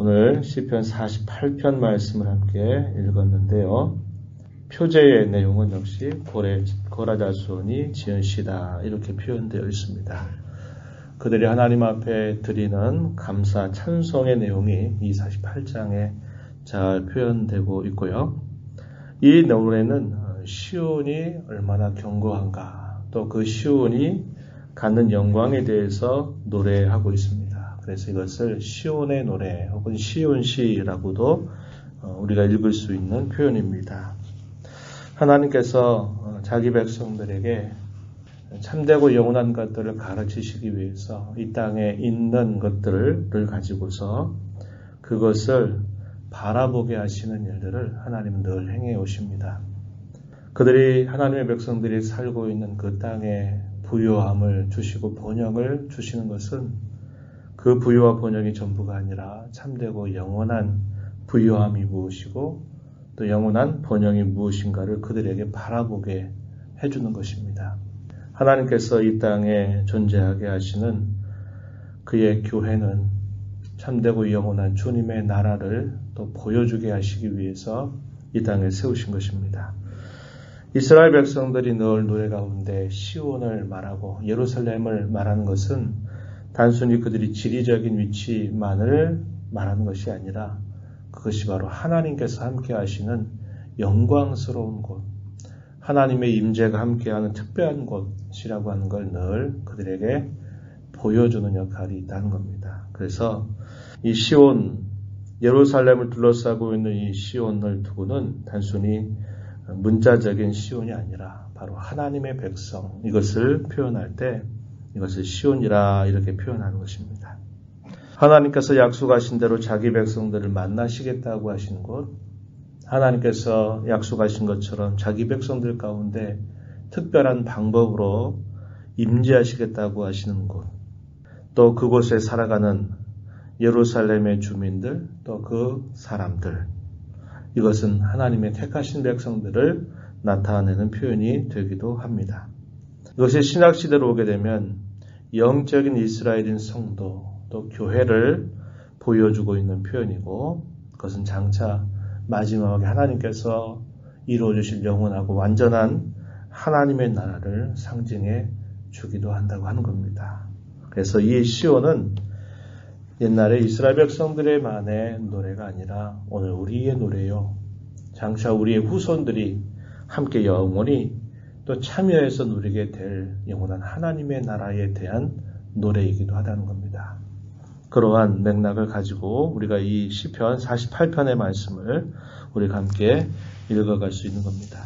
오늘 시편 48편 말씀을 함께 읽었는데요. 표제의 내용은 역시 고라 자손이 지은 시다 이렇게 표현되어 있습니다. 그들이 하나님 앞에 드리는 감사 찬송의 내용이 이 48장에 잘 표현되고 있고요. 이 노래는 시온이 얼마나 견고한가, 또 그 시온이 갖는 영광에 대해서 노래하고 있습니다. 그래서 이것을 시온의 노래 혹은 시온시라고도 우리가 읽을 수 있는 표현입니다. 하나님께서 자기 백성들에게 참되고 영원한 것들을 가르치시기 위해서 이 땅에 있는 것들을 가지고서 그것을 바라보게 하시는 일들을 하나님은 늘 행해 오십니다. 그들이 하나님의 백성들이 살고 있는 그 땅에 부요함을 주시고 번영을 주시는 것은 그 부요와 번영이 전부가 아니라 참되고 영원한 부요함이 무엇이고 또 영원한 번영이 무엇인가를 그들에게 바라보게 해주는 것입니다. 하나님께서 이 땅에 존재하게 하시는 그의 교회는 참되고 영원한 주님의 나라를 또 보여주게 하시기 위해서 이 땅에 세우신 것입니다. 이스라엘 백성들이 늘 노래 가운데 시온을 말하고 예루살렘을 말하는 것은 단순히 그들이 지리적인 위치만을 말하는 것이 아니라 그것이 바로 하나님께서 함께 하시는 영광스러운 곳, 하나님의 임재가 함께하는 특별한 곳이라고 하는 걸 늘 그들에게 보여주는 역할이 있다는 겁니다. 그래서 이 시온, 예루살렘을 둘러싸고 있는 이 시온을 두고는 단순히 문자적인 시온이 아니라 바로 하나님의 백성, 이것을 표현할 때 이것을 시온이라 이렇게 표현하는 것입니다. 하나님께서 약속하신 대로 자기 백성들을 만나시겠다고 하신 곳, 하나님께서 약속하신 것처럼 자기 백성들 가운데 특별한 방법으로 임재하시겠다고 하시는 곳, 또 그곳에 살아가는 예루살렘의 주민들, 또 그 사람들, 이것은 하나님의 택하신 백성들을 나타내는 표현이 되기도 합니다. 이것이 신약시대로 오게 되면 영적인 이스라엘인 성도, 또 교회를 보여주고 있는 표현이고 그것은 장차 마지막에 하나님께서 이루어주실 영원하고 완전한 하나님의 나라를 상징해 주기도 한다고 하는 겁니다. 그래서 이 시온은 옛날에 이스라엘 백성들의만의 노래가 아니라 오늘 우리의 노래요. 장차 우리의 후손들이 함께 영원히 또 참여해서 누리게 될 영원한 하나님의 나라에 대한 노래이기도 하다는 겁니다. 그러한 맥락을 가지고 우리가 이 시편 48편의 말씀을 우리가 함께 읽어갈 수 있는 겁니다.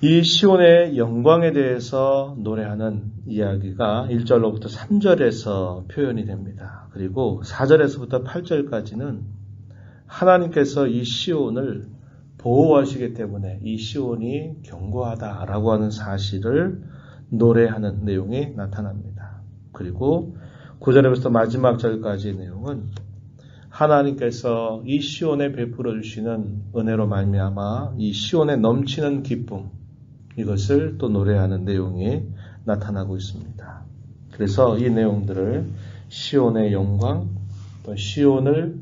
이 시온의 영광에 대해서 노래하는 이야기가 1절로부터 3절에서 표현이 됩니다. 그리고 4절에서부터 8절까지는 하나님께서 이 시온을 보호하시기 때문에 이 시온이 견고하다라고 하는 사실을 노래하는 내용이 나타납니다. 그리고 9절에부터 마지막 절까지의 내용은 하나님께서 이 시온에 베풀어 주시는 은혜로 말미암아 이 시온에 넘치는 기쁨, 이것을 또 노래하는 내용이 나타나고 있습니다. 그래서 이 내용들을 시온의 영광, 또 시온을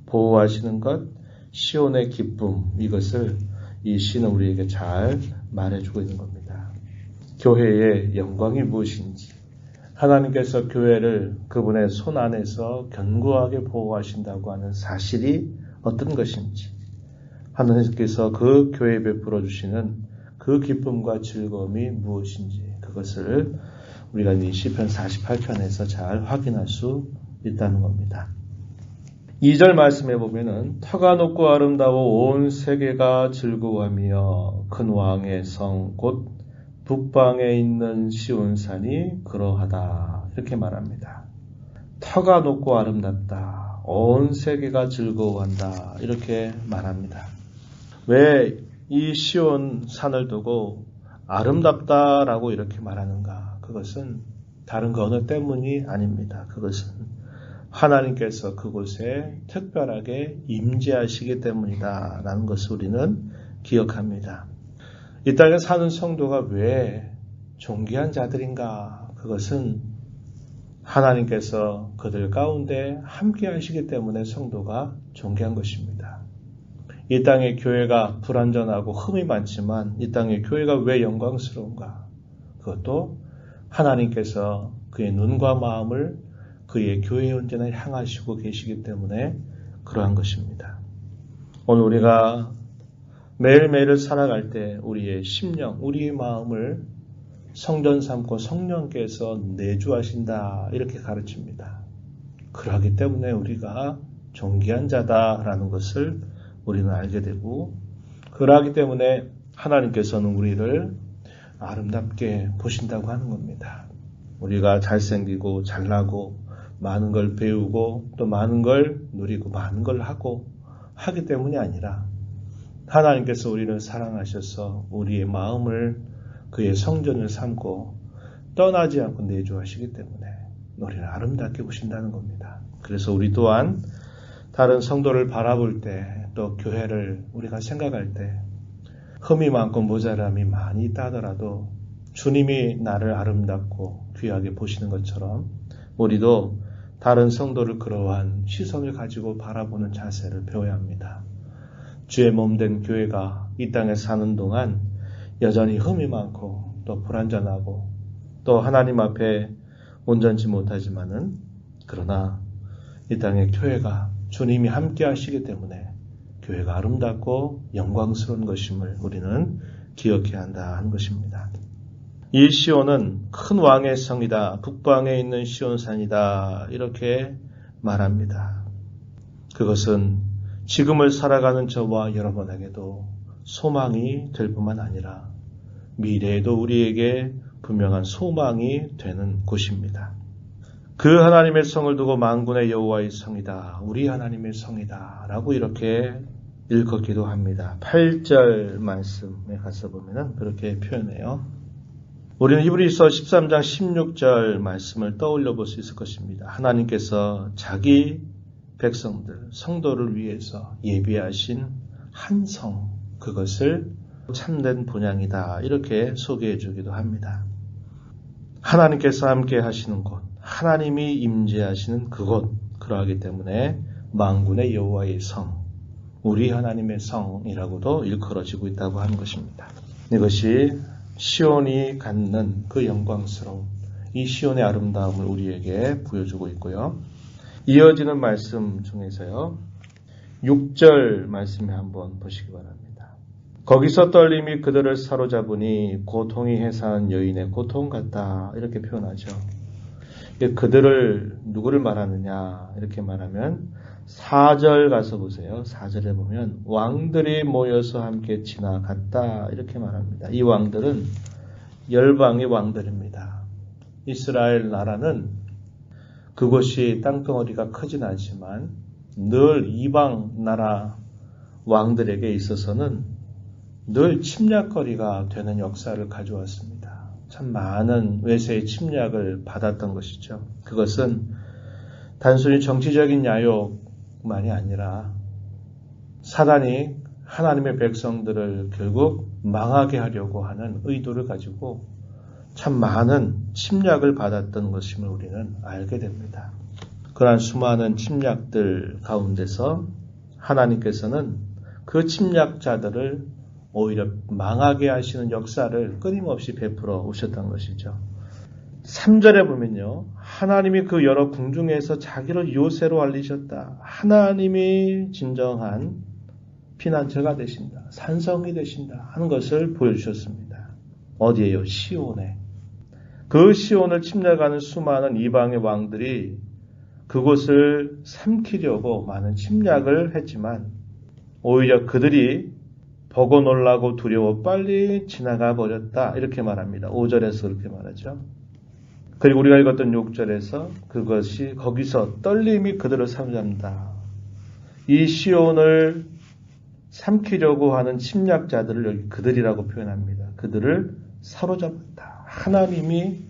보호하시는 것, 시온의 기쁨, 이것을 이 시는 우리에게 잘 말해주고 있는 겁니다. 교회의 영광이 무엇인지, 하나님께서 교회를 그분의 손 안에서 견고하게 보호하신다고 하는 사실이 어떤 것인지, 하나님께서 그 교회에 베풀어 주시는 그 기쁨과 즐거움이 무엇인지, 그것을 우리가 이 시편 48편에서 잘 확인할 수 있다는 겁니다. 2절 말씀에 보면은 터가 높고 아름다워 온 세계가 즐거워하며 큰 왕의 성 곧 북방에 있는 시온산이 그러하다 이렇게 말합니다. 터가 높고 아름답다, 온 세계가 즐거워한다 이렇게 말합니다. 왜 이 시온 산을 두고 아름답다라고 이렇게 말하는가? 그것은 다른 그 어느 때문이 아닙니다. 그것은 하나님께서 그곳에 특별하게 임재하시기 때문이다라는 것을 우리는 기억합니다. 이 땅에 사는 성도가 왜 존귀한 자들인가? 그것은 하나님께서 그들 가운데 함께 하시기 때문에 성도가 존귀한 것입니다. 이 땅의 교회가 불완전하고 흠이 많지만 이 땅의 교회가 왜 영광스러운가? 그것도 하나님께서 그의 눈과 마음을 그의 교회에 언제나 향하시고 계시기 때문에 그러한 것입니다. 오늘 우리가 매일매일을 살아갈 때 우리의 심령, 우리의 마음을 성전 삼고 성령께서 내주하신다 이렇게 가르칩니다. 그러하기 때문에 우리가 존귀한 자다라는 것을 우리는 알게 되고 그러하기 때문에 하나님께서는 우리를 아름답게 보신다고 하는 겁니다. 우리가 잘생기고 잘나고 많은 걸 배우고 또 많은 걸 누리고 많은 걸 하기 때문이 아니라 하나님께서 우리를 사랑하셔서 우리의 마음을 그의 성전을 삼고 떠나지 않고 내주하시기 때문에 우리를 아름답게 보신다는 겁니다. 그래서 우리 또한 다른 성도를 바라볼 때 또 교회를 우리가 생각할 때 흠이 많고 모자람이 많이 있다 하더라도 주님이 나를 아름답고 귀하게 보시는 것처럼 우리도 다른 성도를 그러한 시선을 가지고 바라보는 자세를 배워야 합니다. 주의 몸된 교회가 이 땅에 사는 동안 여전히 흠이 많고 또 불완전하고 또 하나님 앞에 온전치 못하지만은 그러나 이 땅의 교회가 주님이 함께 하시기 때문에 교회가 아름답고 영광스러운 것임을 우리는 기억해야 한다 하는 것입니다. 이 시온은 큰 왕의 성이다. 북방에 있는 시온산이다. 이렇게 말합니다. 그것은 지금을 살아가는 저와 여러분에게도 소망이 될 뿐만 아니라 미래에도 우리에게 분명한 소망이 되는 곳입니다. 그 하나님의 성을 두고 만군의 여호와의 성이다. 우리 하나님의 성이다. 라고 이렇게 일컫기도 합니다. 8절 말씀에 가서 보면 그렇게 표현해요. 우리는 히브리서 13장 16절 말씀을 떠올려 볼 수 있을 것입니다. 하나님께서 자기 백성들, 성도를 위해서 예비하신 한 성, 그것을 참된 본향이다. 이렇게 소개해 주기도 합니다. 하나님께서 함께 하시는 곳, 하나님이 임재하시는 그곳, 그러하기 때문에 만군의 여호와의 성, 우리 하나님의 성이라고도 일컬어지고 있다고 하는 것입니다. 이것이 시온이 갖는 그 영광스러움, 이 시온의 아름다움을 우리에게 보여주고 있고요. 이어지는 말씀 중에서요. 6절 말씀에 한번 보시기 바랍니다. 거기서 떨림이 그들을 사로잡으니 고통이 해사한 여인의 고통 같다. 이렇게 표현하죠. 그들을 누구를 말하느냐 이렇게 말하면 4절 가서 보세요. 4절에 보면 왕들이 모여서 함께 지나갔다 이렇게 말합니다. 이 왕들은 열방의 왕들입니다. 이스라엘 나라는 그곳이 땅덩어리가 크진 않지만 늘 이방 나라 왕들에게 있어서는 늘 침략거리가 되는 역사를 가져왔습니다. 참 많은 외세의 침략을 받았던 것이죠. 그것은 단순히 정치적인 야욕만이 아니라 사단이 하나님의 백성들을 결국 망하게 하려고 하는 의도를 가지고 참 많은 침략을 받았던 것임을 우리는 알게 됩니다. 그러한 수많은 침략들 가운데서 하나님께서는 그 침략자들을 오히려 망하게 하시는 역사를 끊임없이 베풀어 오셨던 것이죠. 3절에 보면요. 하나님이 그 여러 궁중에서 자기를 요새로 알리셨다. 하나님이 진정한 피난처가 되신다. 산성이 되신다. 하는 것을 보여주셨습니다. 어디에요? 시온에. 그 시온을 침략하는 수많은 이방의 왕들이 그곳을 삼키려고 많은 침략을 했지만 오히려 그들이 보고 놀라고 두려워 빨리 지나가 버렸다. 이렇게 말합니다. 5절에서 그렇게 말하죠. 그리고 우리가 읽었던 6절에서 그것이 거기서 떨림이 그들을 사로잡는다. 이 시온을 삼키려고 하는 침략자들을 여기 그들이라고 표현합니다. 그들을 사로잡았다. 하나님이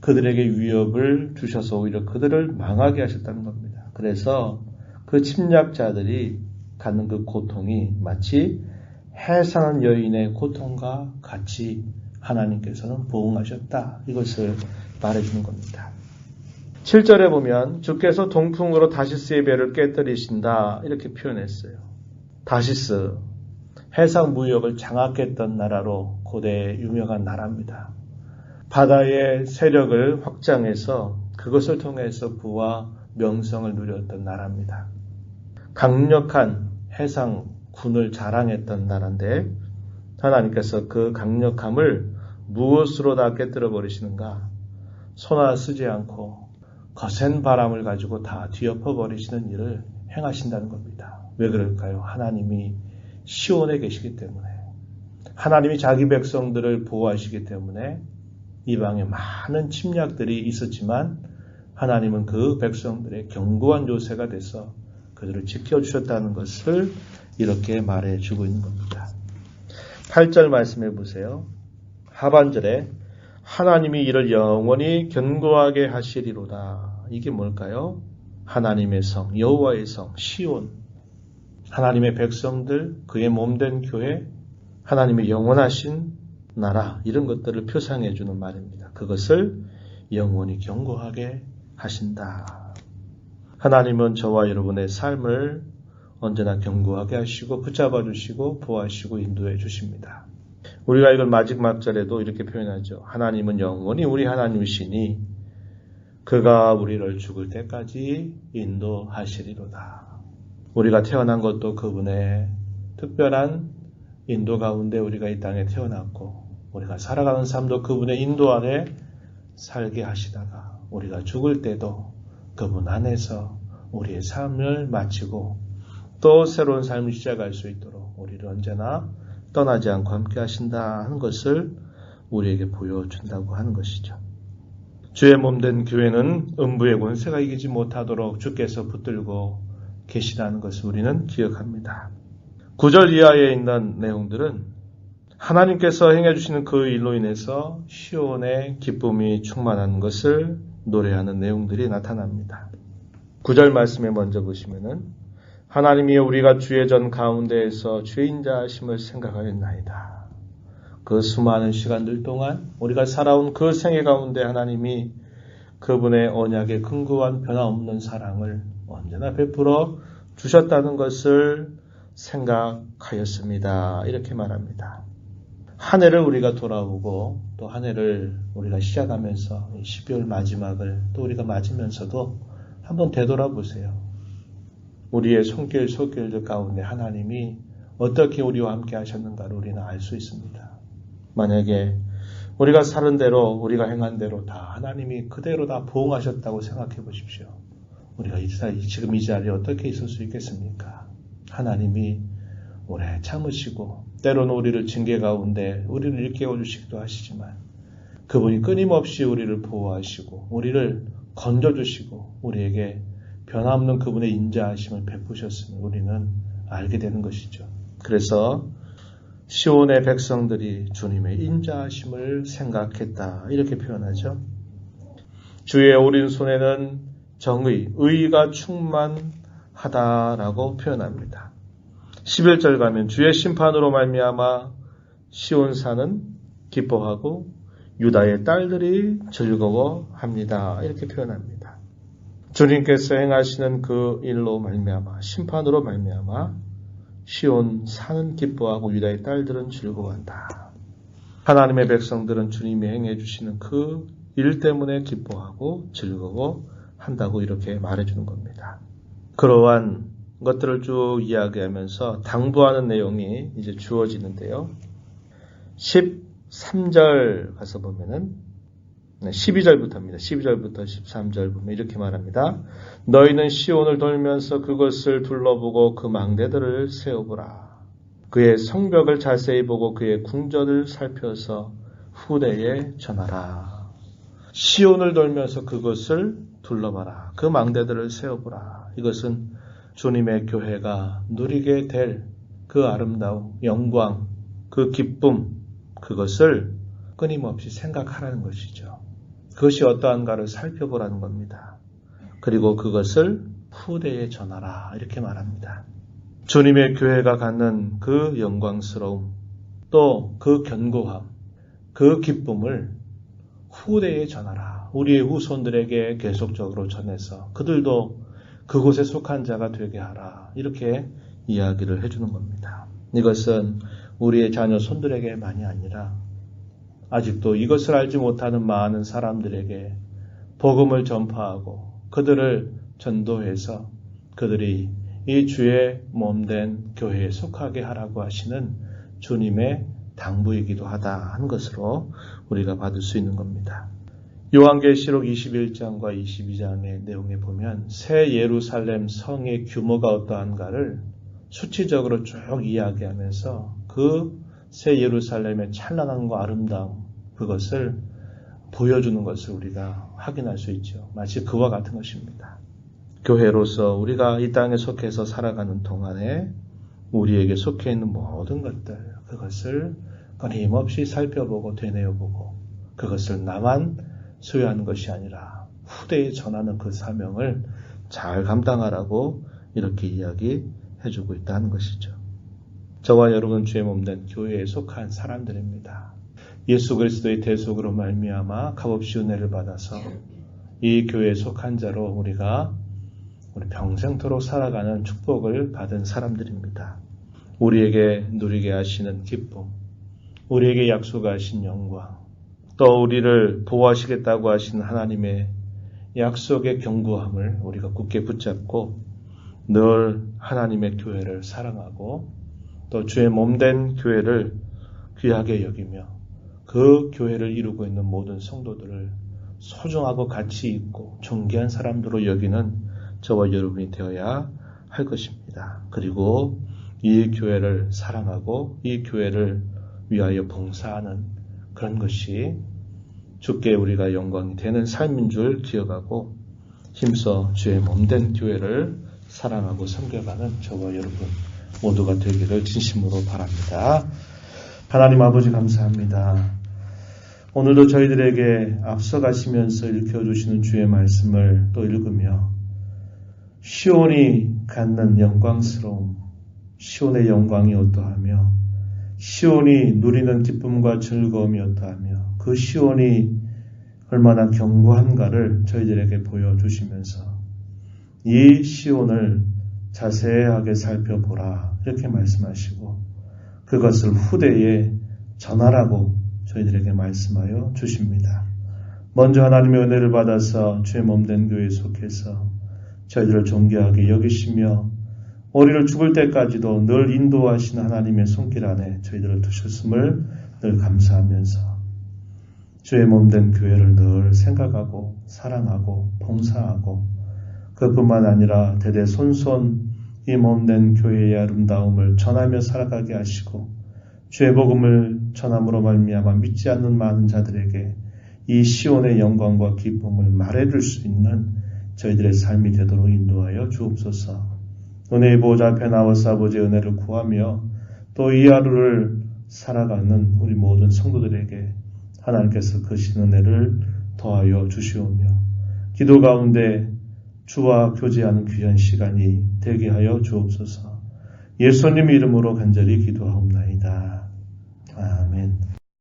그들에게 위협을 주셔서 오히려 그들을 망하게 하셨다는 겁니다. 그래서 그 침략자들이 갖는 그 고통이 마치 해산한 여인의 고통과 같이 하나님께서는 보응하셨다. 이것을 말해주는 겁니다. 7절에 보면 주께서 동풍으로 다시스의 배를 깨뜨리신다 이렇게 표현했어요. 다시스, 해상 무역을 장악했던 나라로 고대 유명한 나라입니다. 바다의 세력을 확장해서 그것을 통해서 부와 명성을 누렸던 나라입니다. 강력한 해상군을 자랑했던 나라인데 하나님께서 그 강력함을 무엇으로 다 깨뜨려 버리시는가? 손 쓰지 않고 거센 바람을 가지고 다 뒤엎어 버리시는 일을 행하신다는 겁니다. 왜 그럴까요? 하나님이 시온에 계시기 때문에, 하나님이 자기 백성들을 보호하시기 때문에 이방에 많은 침략들이 있었지만 하나님은 그 백성들의 견고한 요새가 돼서 그들을 지켜주셨다는 것을 이렇게 말해주고 있는 겁니다. 8절 말씀해 보세요. 하반절에 하나님이 이를 영원히 견고하게 하시리로다. 이게 뭘까요? 하나님의 성, 여호와의 성, 시온. 하나님의 백성들, 그의 몸된 교회, 하나님의 영원하신 나라, 이런 것들을 표상해 주는 말입니다. 그것을 영원히 견고하게 하신다. 하나님은 저와 여러분의 삶을 언제나 견고하게 하시고 붙잡아 주시고 보호하시고 인도해 주십니다. 우리가 이걸 마지막 절에도 이렇게 표현하죠. 하나님은 영원히 우리 하나님이시니 그가 우리를 죽을 때까지 인도하시리로다. 우리가 태어난 것도 그분의 특별한 인도 가운데 우리가 이 땅에 태어났고 우리가 살아가는 삶도 그분의 인도 아래 살게 하시다가 우리가 죽을 때도 그분 안에서 우리의 삶을 마치고 또 새로운 삶을 시작할 수 있도록 우리를 언제나 떠나지 않고 함께 하신다 하는 것을 우리에게 보여준다고 하는 것이죠. 주의 몸된 교회는 음부의 권세가 이기지 못하도록 주께서 붙들고 계시다는 것을 우리는 기억합니다. 9절 이하에 있는 내용들은 하나님께서 행해 주시는 그 일로 인해서 시온의 기쁨이 충만한 것을 노래하는 내용들이 나타납니다. 9절 말씀에 먼저 보시면은 하나님이 우리가 주의 전 가운데에서 죄인자하심을 생각하였나이다. 그 수많은 시간들 동안 우리가 살아온 그 생애 가운데 하나님이 그분의 언약의 근거한 변화없는 사랑을 언제나 베풀어 주셨다는 것을 생각하였습니다. 이렇게 말합니다. 한 해를 우리가 돌아오고 또 한 해를 우리가 시작하면서 12월 마지막을 또 우리가 맞으면서도 한번 되돌아보세요. 우리의 손길 속길들 가운데 하나님이 어떻게 우리와 함께 하셨는가를 우리는 알 수 있습니다. 만약에 우리가 사는 대로 우리가 행한 대로 다 하나님이 그대로 다 보응하셨다고 생각해 보십시오. 우리가 지금 이 자리에 어떻게 있을 수 있겠습니까? 하나님이 오래 참으시고 때로는 우리를 징계 가운데 우리를 일깨워 주시기도 하시지만 그분이 끊임없이 우리를 보호하시고 우리를 건져주시고 우리에게 변함없는 그분의 인자하심을 베푸셨음을 우리는 알게 되는 것이죠. 그래서 시온의 백성들이 주님의 인자하심을 생각했다 이렇게 표현하죠. 주의 오른손에는 정의, 의가 충만하다라고 표현합니다. 11절 가면 주의 심판으로 말미암아 시온산은 기뻐하고 유다의 딸들이 즐거워합니다. 이렇게 표현합니다. 주님께서 행하시는 그 일로 말미암아 심판으로 말미암아 시온 산은 기뻐하고 유다의 딸들은 즐거워한다. 하나님의 백성들은 주님이 행해 주시는 그 일 때문에 기뻐하고 즐거워한다고 이렇게 말해주는 겁니다. 그러한 것들을 쭉 이야기하면서 당부하는 내용이 이제 주어지는데요. 13절 가서 보면은 12절부터입니다. 12절부터 13절 보면 이렇게 말합니다. 너희는 시온을 돌면서 그것을 둘러보고 그 망대들을 세어보라. 그의 성벽을 자세히 보고 그의 궁전을 살펴서 후대에 전하라. 시온을 돌면서 그것을 둘러봐라. 그 망대들을 세어보라. 이것은 주님의 교회가 누리게 될 그 아름다움, 영광, 그 기쁨, 그것을 끊임없이 생각하라는 것이죠. 그것이 어떠한가를 살펴보라는 겁니다. 그리고 그것을 후대에 전하라 이렇게 말합니다. 주님의 교회가 갖는 그 영광스러움 또 그 견고함 그 기쁨을 후대에 전하라. 우리의 후손들에게 계속적으로 전해서 그들도 그곳에 속한 자가 되게 하라. 이렇게 이야기를 해주는 겁니다. 이것은 우리의 자녀 손들에게만이 아니라 아직도 이것을 알지 못하는 많은 사람들에게 복음을 전파하고 그들을 전도해서 그들이 이 주의 몸된 교회에 속하게 하라고 하시는 주님의 당부이기도 하다 하는 것으로 우리가 받을 수 있는 겁니다. 요한계시록 21장과 22장의 내용에 보면 새 예루살렘 성의 규모가 어떠한가를 수치적으로 쭉 이야기하면서 그 새 예루살렘의 찬란함과 아름다움 그것을 보여주는 것을 우리가 확인할 수 있죠. 마치 그와 같은 것입니다. 교회로서 우리가 이 땅에 속해서 살아가는 동안에 우리에게 속해 있는 모든 것들 그것을 끊임없이 살펴보고 되뇌어보고 그것을 나만 소유하는 것이 아니라 후대에 전하는 그 사명을 잘 감당하라고 이렇게 이야기해주고 있다는 것이죠. 저와 여러분 주의 몸된 교회에 속한 사람들입니다. 예수 그리스도의 대속으로 말미암아 값없이 은혜를 받아서 이 교회에 속한 자로 우리가 우리 평생토록 살아가는 축복을 받은 사람들입니다. 우리에게 누리게 하시는 기쁨, 우리에게 약속하신 영광, 또 우리를 보호하시겠다고 하신 하나님의 약속의 견고함을 우리가 굳게 붙잡고 늘 하나님의 교회를 사랑하고 또 주의 몸된 교회를 귀하게 여기며 그 교회를 이루고 있는 모든 성도들을 소중하고 가치 있고 존귀한 사람들로 여기는 저와 여러분이 되어야 할 것입니다. 그리고 이 교회를 사랑하고 이 교회를 위하여 봉사하는 그런 것이 주께 우리가 영광이 되는 삶인 줄 기억하고 힘써 주의 몸된 교회를 사랑하고 섬겨가는 저와 여러분 모두가 되기를 진심으로 바랍니다. 하나님 아버지 감사합니다. 오늘도 저희들에게 앞서가시면서 읽혀주시는 주의 말씀을 또 읽으며 시온이 갖는 영광스러움, 시온의 영광이 어떠하며 시온이 누리는 기쁨과 즐거움이 어떠하며 그 시온이 얼마나 견고한가를 저희들에게 보여주시면서 이 시온을 자세하게 살펴보라 이렇게 말씀하시고 그것을 후대에 전하라고 저희들에게 말씀하여 주십니다. 먼저 하나님의 은혜를 받아서 주의 몸된 교회에 속해서 저희들을 존귀하게 여기시며 우리를 죽을 때까지도 늘 인도하시는 하나님의 손길 안에 저희들을 두셨음을 늘 감사하면서 주의 몸된 교회를 늘 생각하고 사랑하고 봉사하고 그뿐만 아니라 대대손손 이 몸된 교회의 아름다움을 전하며 살아가게 하시고 주의 복음을 전함으로 말미암아 믿지 않는 많은 자들에게 이 시온의 영광과 기쁨을 말해줄 수 있는 저희들의 삶이 되도록 인도하여 주옵소서. 은혜의 보좌 앞에 나와서 아버지의 은혜를 구하며 또 이 하루를 살아가는 우리 모든 성도들에게 하나님께서 크신 은혜를 더하여 주시오며 기도 가운데 주와 교제하는 귀한 시간이 되게 하여 주옵소서. 예수님 이름으로 간절히 기도하옵나이다. 아멘.